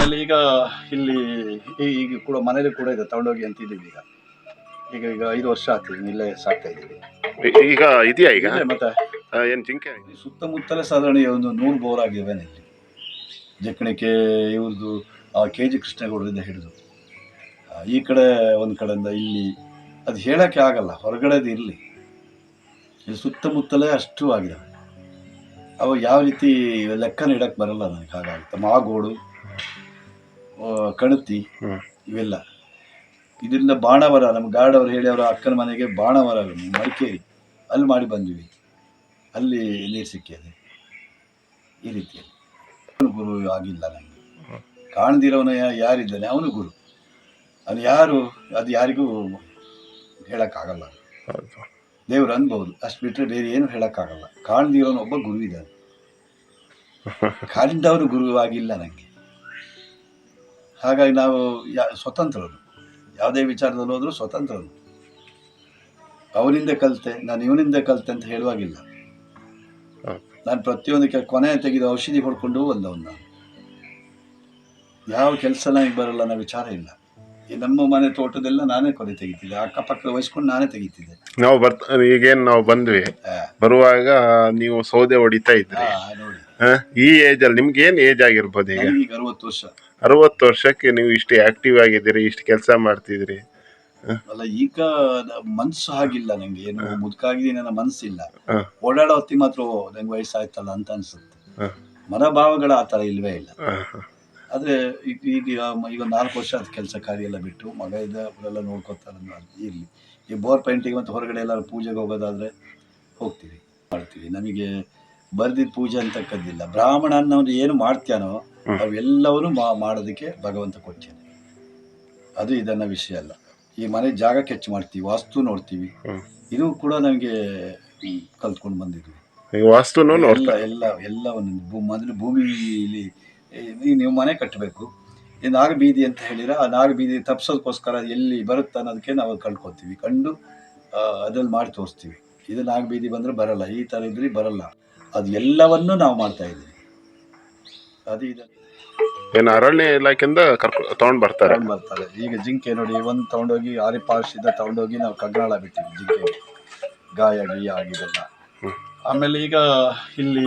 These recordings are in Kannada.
ಆಮೇಲೆ ಈಗ ಇಲ್ಲಿ ಈಗ ಕೂಡ ಮನೇಲಿ ಕೂಡ ಇದೆ, ತಗೊಂಡೋಗಿ ಅಂತಿದ್ದೀವಿ. ಈಗ ಈಗ 5 ವರ್ಷ ಆಗ್ತದೆ ಇಲ್ಲೇ ಸಾಕ್ತಾ ಇದ್ದೀವಿ. ಈಗ ಇದೆಯಾ ಈಗ ಮತ್ತೆ ಏನ್ ಜಿಂಕೆ ಸುತ್ತಮುತ್ತಲೇ ಸಾಧಾರಣ ಒಂದು 100 ಬೋರ್ ಆಗಿವೆ ಇಲ್ಲಿ. ಜಕ್ಕಣಿಕೆ ಇವ್ರದ್ದು KG ಕೃಷ್ಣೇಗೌಡರಿಂದ ಹಿಡಿದು ಈ ಕಡೆ ಒಂದು ಕಡೆಯಿಂದ ಇಲ್ಲಿ ಅದು ಹೇಳಕ್ಕೆ ಆಗಲ್ಲ, ಹೊರಗಡೆದು ಇರಲಿ, ಇಲ್ಲಿ ಸುತ್ತಮುತ್ತಲೇ ಅಷ್ಟು ಆಗಿದಾವೆ. ಅವು ಯಾವ ರೀತಿ ಲೆಕ್ಕನ ಇಡಕ್ಕೆ ಬರಲ್ಲ ನನಗೆ. ಹಾಗಾಗುತ್ತೆ ಮಾಗೋಡು, ಕಣತಿ ಇವೆಲ್ಲ. ಇದರಿಂದ ಬಾಣವರ, ನಮ್ಮ ಗಾರ್ಡವ್ರು ಹೇಳಿ ಅವರ ಅಕ್ಕನ ಮನೆಗೆ ಬಾಣವರ ಮಡಿಕೇರಿ ಅಲ್ಲಿ ಮಾಡಿ ಬಂದ್ವಿ, ಅಲ್ಲಿ ನೀರು ಸಿಕ್ಕಿದೆ. ಈ ರೀತಿಯಲ್ಲಿ ಗುರು ಆಗಿಲ್ಲ ನನಗೆ. ಕಾಣ್ದಿರೋನ ಯಾರಿದ್ದಾನೆ ಅವನು ಗುರು. ಅದು ಯಾರು, ಅದು ಯಾರಿಗೂ ಹೇಳೋಕ್ಕಾಗಲ್ಲ. ದೇವ್ರು ಅನ್ಬೋದು, ಅಷ್ಟು ಬಿಟ್ಟರೆ ಬೇರೆ ಏನು ಹೇಳೋಕ್ಕಾಗಲ್ಲ. ಕಾಣ್ದಿರೋನು ಒಬ್ಬ ಗುರು ಇದ್ದಾನೆ, ಕಾಣಿದ್ದವರು ಗುರು ಆಗಿಲ್ಲ ನನಗೆ. ಹಾಗಾಗಿ ನಾವು ಸ್ವತಂತ್ರರು, ಯಾವುದೇ ವಿಚಾರದಲ್ಲಿ ಹೋದರೂ ಸ್ವತಂತ್ರರು. ಅವನಿಂದ ಕಲಿತೆ, ನಾನು ಇವನಿಂದ ಕಲಿತೆ ಅಂತ ಹೇಳುವಾಗಿಲ್ಲ. ನಾನು ಪ್ರತಿಯೊಂದಕ್ಕೆ ಕೊನೆ ತೆಗೆದು ಔಷಧಿ ಹೊಡ್ಕೊಂಡು ಬಂದವನು. ನಾನು ಯಾವ ಕೆಲಸ ನನಗೆ ಬರಲ್ಲ ಅನ್ನೋ ವಿಚಾರ ಇಲ್ಲ. ಈ ನಮ್ಮ ಮನೆ ತೋಟದೆಲ್ಲ ನಾನೇ ಕೊನೆ ತೆಗಿತಿದ್ದೆ, ಅಕ್ಕಪಕ್ಕ ವಹಿಸ್ಕೊಂಡು ನಾನೇ ತೆಗಿತಿದ್ದೆ. ಈಗೇನು ನಾವು ಬಂದ್ವಿ, ಬರುವಾಗ ನೀವು ಸೌದೆ ಹೊಡಿತಾ ಇದ್ರಿ. ನೋಡಿ ಈ ಏಜ್ ಅಲ್ಲಿ ನಿಮ್ಗೆ ಏನ್ ಏಜ್ ಆಗಿರ್ಬೋದು? ಈಗ 60 ವರ್ಷ. 60 ವರ್ಷಕ್ಕೆ ನೀವು ಇಷ್ಟು ಆಕ್ಟಿವ್ ಆಗಿದ್ದೀರಿ, ಇಷ್ಟು ಕೆಲಸ ಮಾಡ್ತಿದ್ರಿ. ಅಲ್ಲ, ಈಗ ಮನ್ಸು ಹಾಗಿಲ್ಲ ನಂಗೆ. ಏನು ಮುದುಕಾಗಿದ್ದೀನಿ, ನನ್ನ ಮನ್ಸಿಲ್ಲ. ಓಡಾಡೋ ಹೊತ್ತಿ ಮಾತ್ರ ನಂಗೆ ವಯಸ್ಸಾಯ್ತಲ್ಲ ಅಂತ ಅನ್ಸುತ್ತೆ. ಮನೋಭಾವಗಳ ಆ ಥರ ಇಲ್ವೇ ಇಲ್ಲ. ಆದರೆ ಈಗ 4 ವರ್ಷ ಅದು ಕೆಲಸ ಕಾರ್ಯ ಎಲ್ಲ ಬಿಟ್ಟು ಮಗ ಇದ್ದ ಅವರೆಲ್ಲ ನೋಡ್ಕೊತಾರೆ. ಇರಲಿ, ಈ ಬೋರ್ ಪೇಂಟಿಂಗ್ ಮತ್ತು ಹೊರಗಡೆ ಎಲ್ಲರೂ ಪೂಜೆಗೆ ಹೋಗೋದಾದರೆ ಹೋಗ್ತೀವಿ, ಮಾಡ್ತೀವಿ. ನಮಗೆ ಬರ್ದಿದ್ದ ಪೂಜೆ ಅಂತಕ್ಕದ್ದಿಲ್ಲ. ಬ್ರಾಹ್ಮಣ ಅನ್ನೋದು ಏನು ಮಾಡ್ತಾನೋ ಅವೆಲ್ಲವನ್ನೂ ಮಾಡೋದಕ್ಕೆ ಭಗವಂತ ಕೊಡ್ತಾನೆ. ಅದು ಇದನ್ನ ವಿಷಯ ಅಲ್ಲ. ಈ ಮನೆ ಜಾಗ ಕೆಚ್ಚು ಮಾಡ್ತೀವಿ, ವಾಸ್ತು ನೋಡ್ತೀವಿ. ಇದು ಕೂಡ ನನಗೆ ಕಲ್ತ್ಕೊಂಡು ಬಂದಿದ್ವಿ. ಎಲ್ಲವನ್ನು ಮೊದಲು ಭೂಮಿಲಿ ನೀವು ಮನೆ ಕಟ್ಟಬೇಕು. ಈ ನಾಗಬೀದಿ ಅಂತ ಹೇಳಿರ, ಆ ನಾಗಬೀದಿ ತಪ್ಪಿಸೋದಕ್ಕೋಸ್ಕರ ಎಲ್ಲಿ ಬರುತ್ತೆ ಅನ್ನೋದಕ್ಕೆ ನಾವು ಕಂಡ್ಕೊತೀವಿ, ಕಂಡು ಅದ್ರಲ್ಲಿ ಮಾಡಿ ತೋರಿಸ್ತೀವಿ. ಇದು ನಾಗಬೀದಿ ಬಂದರೆ ಬರಲ್ಲ, ಈ ಥರ ಇದ್ರಿ ಬರಲ್ಲ. ಅದು ಎಲ್ಲವನ್ನೂ ನಾವು ಮಾಡ್ತಾ ಇದ್ದೀವಿ. ಅದು ಇದೆ. ಏನು ಅರಣ್ಯ ಇಲಾಖೆಯಿಂದ ತಗೊಂಡು ಬರ್ತಾರೆ. ಈಗ ಜಿಂಕೆ ನೋಡಿ, ಒಂದು ತಗೊಂಡೋಗಿ ಆರಿಪಾರ್ಸಿಂದ ತಗೊಂಡೋಗಿ ನಾವು ಕಗ್ನಾಳ ಬಿಟ್ಟಿವಿ. ಜಿಂಕೆ ಗಾಯ ಗೀಯ ಆಗಿದೆಲ್ಲ. ಆಮೇಲೆ ಈಗ ಇಲ್ಲಿ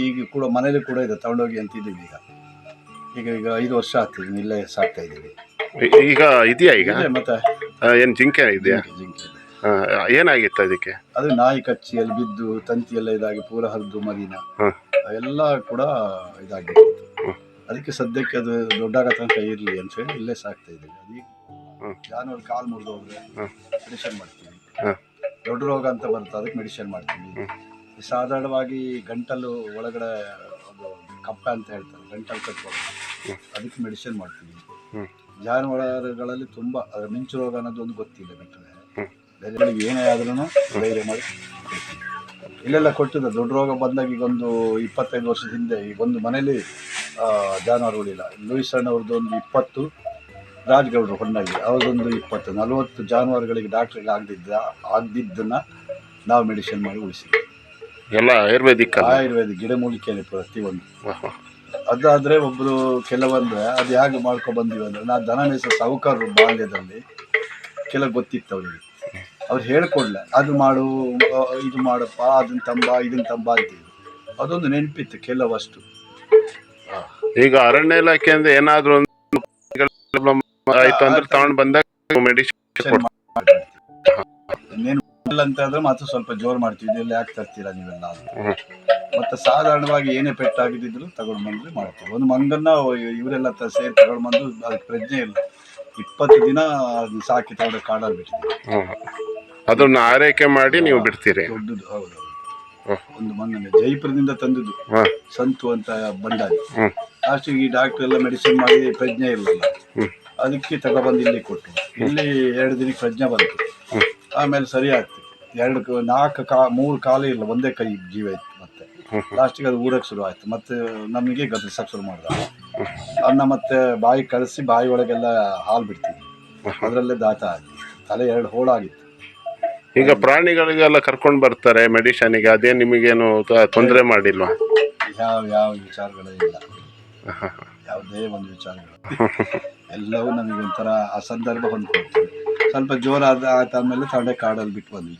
ಈಗ ಕೂಡ ಮನೇಲಿ ಕೂಡ ಇದೆ, ತಗೊಂಡೋಗಿ ಅಂತಿದ್ದೀವಿ. ಈಗ 5 ವರ್ಷ ಆಗ್ತೀವಿ ಇಲ್ಲೇ ಸಾಕ್ತಾ ಇದ್ದೀವಿ. ಈಗ ಇದೆಯಾ ಈಗ ಮತ್ತೆ ಏನು ಜಿಂಕೆ ಇದೆಯಾ? ಜಿಂಕೆ ಏನಾಗಿತ್ತು ಅದಕ್ಕೆ? ಅದು ನಾಯಿ ಕಚ್ಚಿಯಲ್ಲಿ ಬಿದ್ದು ತಂತಿಯೆಲ್ಲ ಇದಾಗಿ ಪೂರ ಹರಿದು ಮರಿನ ಎಲ್ಲ ಕೂಡ ಇದಾಗಿತ್ತು. ಅದಕ್ಕೆ ಸದ್ಯಕ್ಕೆ ಅದು ದೊಡ್ಡಾಗ ತನಕ ಇರಲಿ ಅಂತ ಹೇಳಿ ಇಲ್ಲೇ ಸಾಕ್ತಾ ಇದ್ದೀವಿ. ಅದೀಗ ಜಾನುವಾರು ಕಾಲು ಮುರಿದು ಹೋದ್ರೆ ಮೆಡಿಸಿನ್ ಮಾಡ್ತೀವಿ. ದೊಡ್ಡ ರೋಗ ಅಂತ ಬರುತ್ತೆ, ಅದಕ್ಕೆ ಮೆಡಿಸಿನ್ ಮಾಡ್ತೀವಿ. ಸಾಧಾರಣವಾಗಿ ಗಂಟಲು ಒಳಗಡೆ ಒಂದು ಕಪ್ಪೆ ಅಂತ ಹೇಳ್ತಾರೆ, ಗಂಟಲು ಕಟ್ಕೊಳ್ಳೋದು, ಅದಕ್ಕೆ ಮೆಡಿಸಿನ್ ಮಾಡ್ತೀವಿ. ಜಾನುವಾರುಗಳಲ್ಲಿ ತುಂಬ ಮಿಂಚು ರೋಗ ಅನ್ನೋದು ಒಂದು ಗೊತ್ತಿಲ್ಲ. ಬಿಟ್ಟರೆ ಬೇರೆ ಏನೇ ಆದ್ರೂ ಧೈರ್ಯ ಮಾಡಿ ಇಲ್ಲೆಲ್ಲ ಕೊಟ್ಟಿದ್ದ. ದೊಡ್ಡ ರೋಗ ಬಂದಾಗ ಈಗ ಒಂದು 25 ವರ್ಷದ ಹಿಂದೆ ಈಗ ಒಂದು ಮನೇಲಿ ಜಾನುವಾರುಗಳಿಲ್ಲ. ಲೂಯಿಸ್ ಅಣ್ಣವ್ರದ್ದು ಒಂದು 20, ರಾಜ್ಗೌಡರು ಹೊನ್ನಾಗಿ ಅವ್ರದ್ದೊಂದು 20, 40 ಜಾನುವಾರುಗಳಿಗೆ ಡಾಕ್ಟ್ರಿಗೆ ಆಗದಿದ್ದನ್ನು ನಾವು ಮೆಡಿಸಿನ್ ಮಾಡಿ ಉಳಿಸಿದ್ವಿ. ಎಲ್ಲ ಆಯುರ್ವೇದಿಕ್ ಗಿಡಮೂಲಿಕೆಯಲ್ಲಿ ಪ್ರತಿಯೊಂದು. ಅದಾದರೆ ಒಬ್ಬರು ಕೆಲವೊಂದು ಅದು ಹೇಗೆ ಮಾಡ್ಕೊಂಡು ಬಂದೀವಿ ಅಂದರೆ, ನಾವು ದನ ಮೇಯಿಸೋ ಸಾಹುಕಾರರು ಬಾಲ್ಯದಲ್ಲಿ ಕೆಲವು ಗೊತ್ತಿತ್ತು ಅವರಿಗೆ. ಅವ್ರು ಹೇಳ್ಕೊಡ್ಲ, ಅದು ಮಾಡು, ಇದು ಮಾಡಪ್ಪ, ಅದನ್ನ ತಂಬ, ಇದನ್ನ ತಂಬ ಅಂತೀವಿ. ಅದೊಂದು ನೆನಪಿತ್ತು ಕೆಲವಷ್ಟು. ಈಗ ಅರಣ್ಯ ಇಲಾಖೆ ಅಂದ್ರೆ ಏನಾದ್ರು ಆಯ್ತು ಅಂದ್ರೆ ತಗೊಂಡು ಬಂದಾಗ ಮೆಡಿಸಿನ್ ಅಂತ ಹೇಳಿದ್ರೆ ಮಾತ್ರ ಸ್ವಲ್ಪ ಜೋರು ಮಾಡ್ತೀವಿ. ಇದೆಲ್ಲ ಯಾಕೆ ತರ್ತೀರಾ ನೀವೆಲ್ಲ? ಮತ್ತೆ ಸಾಧಾರಣವಾಗಿ ಏನೇ ಪೆಟ್ಟಾಗಿದ್ದಿದ್ರು ತಗೊಂಡು ಬಂದ್ರೆ ಮಾಡ್ತೀವಿ. ಒಂದು ಮಂಗನ್ನ ಇವರೆಲ್ಲ ಸೇರಿ ತಗೊಂಡು ಬಂದು, ಅದಕ್ಕೆ ಪ್ರಜ್ಞೆ ಇಲ್ಲ, 20 ದಿನ ಸಾಕಿ ತಗೊಂಡು ಕಾಡಲ್ಲಿ ಬಿಟ್ಟಿದ್ದೀವಿ. ಅದನ್ನ ಆರೈಕೆ ಮಾಡಿ ನೀವು ಬಿಡ್ತೀರಿ? ದೊಡ್ಡದು. ಹೌದು. ಒಂದು ಮಂಗನ ಜೈಪುರದಿಂದ ತಂದದ್ದು, ಸಂತು ಅಂತ ಬಂಡಾರಿ. ಲಾಸ್ಟಿಗೆ ಈ ಡಾಕ್ಟರ್ ಎಲ್ಲ ಮೆಡಿಸಿನ್ ಮಾಡಿ ಪ್ರಜ್ಞೆ ಇರಲಿಲ್ಲ, ಅದಕ್ಕೆ ತಗೊಬಂದು ಇಲ್ಲಿ ಕೊಟ್ಟು, ಇಲ್ಲಿ 2 ದಿನಕ್ಕೆ ಪ್ರಜ್ಞೆ ಬಂತು. ಆಮೇಲೆ ಸರಿ ಆಗ್ತು. 3 ಕಾಲು ಇಲ್ಲ, ಒಂದೇ ಕೈ ಜೀವ ಇತ್ತು. ಮತ್ತೆ ಲಾಸ್ಟಿಗೆ ಅದು ಊರಕ್ಕೆ ಶುರು ಆಯ್ತು. ಮತ್ತೆ ನಮಗೆ ಗದರಿಸಕ್ಕೆ ಶುರು ಮಾಡಿದ. ಅನ್ನ ಮತ್ತೆ ಬಾಯಿ ಕಳಿಸಿ ಬಾಯಿ ಒಳಗೆಲ್ಲ ಹಾಲು ಬಿಡ್ತೀವಿ, ಅದರಲ್ಲೇ ದಾತ ಆಗಿ ತಲೆ 2 ಹೋಳಾಗಿತ್ತು. ಈಗ ಪ್ರಾಣಿಗಳಿಗೆಲ್ಲ ಕರ್ಕೊಂಡು ಬರ್ತಾರೆ ಮೆಡಿಷನ್ಗೆ, ಅದೇ ನಿಮಗೇನು ತೊಂದರೆ ಮಾಡಿಲ್ವಾ? ಯಾವ ವಿಚಾರಗಳೇ ಇಲ್ಲ. ಯಾವುದೇ ಒಂದು ವಿಚಾರಗಳು ಎಲ್ಲವೂ ನಮಗೆ ಒಂಥರ ಆ ಸಂದರ್ಭ ಹೊಂದ್ಕೊಳ್ತೀವಿ. ಸ್ವಲ್ಪ ಜೋರಾದ ಆತಾದ್ಮೇಲೆ ತಾಂಡೆ ಕಾಡಲ್ಲಿ ಬಿಟ್ಟು ಬಂದ್ವಿ,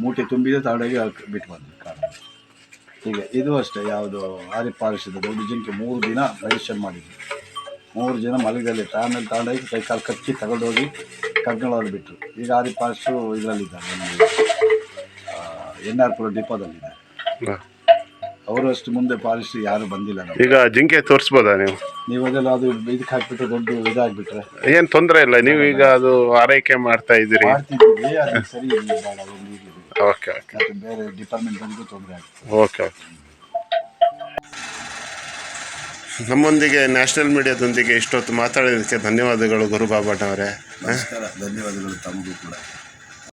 ಮೂಟೆ ತುಂಬಿದ ತಾಂಡೆಗೆ ಬಿಟ್ಟು ಬಂದ್ವಿ ಕಾಡಲ್ಲಿ. ಹೀಗೆ ಇದು ಅಷ್ಟೇ. ಯಾವುದು ಆರಿಪಾರಿಸಿದ ದೊಡ್ಡ ಜಿಂಕೆ 3 ದಿನ ಮೆಡಿಷನ್ ಮಾಡಿದ್ವಿ, 3 ಜನ ಮಲಗಲಿತ್ತು. ಆಮೇಲೆ ತಾಂಡಾಗಿ ಕೈಕಾಲು ಕಚ್ಚಿ ತಗೊಂಡೋಗಿ ಕಗ್ಗಳವ್ರು ಬಿಟ್ಟರು. ಈಗ ಆರಿಪಾರ್ಸು ಇದರಲ್ಲಿದ್ದಾರೆ, NR ಡಿಪೋದಲ್ಲಿದ್ದಾರೆ. ಅವರು ಅಷ್ಟು ಮುಂದೆ ಪಾಲಿಸಿ ಯಾರು ಬಂದಿಲ್ಲ. ಈಗ ಜಿಂಕೆ ತೋರಿಸ್ಬೋದಾ ನೀವು ಅದೆಲ್ಲ ಅದು ಇದಕ್ಕೆ ಹಾಕ್ಬಿಟ್ರೆ ದೊಡ್ಡ ಇದಾಗ್ಬಿಟ್ರೆ ಏನ್ ತೊಂದರೆ ಇಲ್ಲ. ನೀವು ಈಗ ಅದು ಆರೈಕೆ ಮಾಡ್ತಾ ಇದ್ದೀರಿ. ಮಾಡ್ತಿದ್ದೀವಿ, ಅದು ಸರಿ ಇಲ್ಲ, ಬೇಡ, ಅದೊಂದು ಇರ್ಲಿ. ಓಕೆ ಓಕೆ ಮತ್ತೆ ಬೇರೆ ಡಿಪಾರ್ಟ್ಮೆಂಟ್ಗಳಿಗೂ ತೊಂದರೆ ಆಗ್ತದೆ. Okay okay. ನಮ್ಮೊಂದಿಗೆ ನ್ಯಾಷನಲ್ ಮೀಡಿಯಾದೊಂದಿಗೆ ಇಷ್ಟೊತ್ತು ಮಾತಾಡೋದಕ್ಕೆ ಧನ್ಯವಾದಗಳು ಗುರುಬಾಬಣ್ಣವರೇ. ನಮಸ್ಕಾರ, ಧನ್ಯವಾದಗಳು ತಮಗೂ ಕೂಡ.